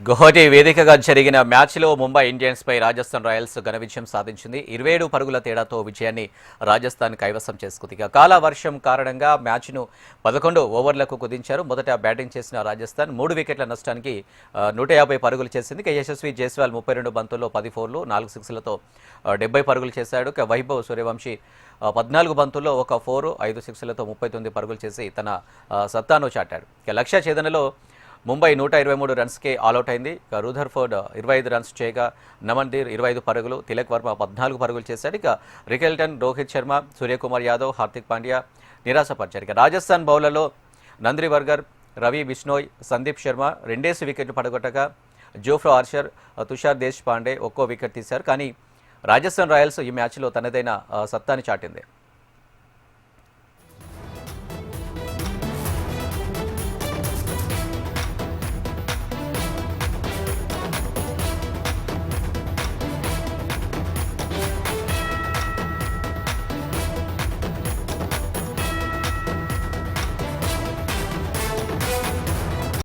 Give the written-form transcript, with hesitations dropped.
గువాహటి వేదికగా జరిగిన మ్యాచ్లో ముంబై ఇండియన్స్ పై రాజస్థాన్ రాయల్స్ ఘన విజయం సాధించింది. 27 పరుగుల తేడాతో విజయాన్ని రాజస్థాన్ కైవసం చేసుకుంది. కాల వర్షం కారణంగా మ్యాచ్ను 11 ఓవర్లకు కుదించారు. మొదట బ్యాటింగ్ చేసిన రాజస్థాన్ 3 వికెట్ల నష్టానికి 150 పరుగులు చేసింది. యశస్వి జైస్వాల్ 32 బంతుల్లో 10 ఫోర్లు 4 సిక్స్లతో 70 పరుగులు చేశాడు. వైభవ్ సూర్యవంశీ 14 బంతుల్లో 1 ఫోర్ 5 సిక్స్లతో 39 పరుగులు చేసి తన సత్తాను చాటాడు. లక్ష్య ఛేదనలో ముంబై 123 రన్స్కే ఆల్అౌట్ అయింది. రూథర్ఫోర్డ్ 25 రన్స్ చేయగా నమన్దీర్ 25 పరుగులు, తిలక్ వర్మ 14 పరుగులు చేశాడు. రికెల్టన్, రోహిత్ శర్మ, సూర్యకుమార్ యాదవ్, హార్దిక్ పాండ్యా నిరాశపరిచారు. రాజస్థాన్ బౌలర్లో నంద్రివర్గర్, రవి బిష్నోయ్, సందీప్ శర్మ 2 వికెట్లు పడగొట్టగా జోఫ్రా ఆర్చర్, తుషార్ దేశ్ పాండే ఒక్కో వికెట్ తీశారు. కానీ రాజస్థాన్ రాయల్స్ ఈ మ్యాచ్లో తనదైన సత్తాని చాటింది.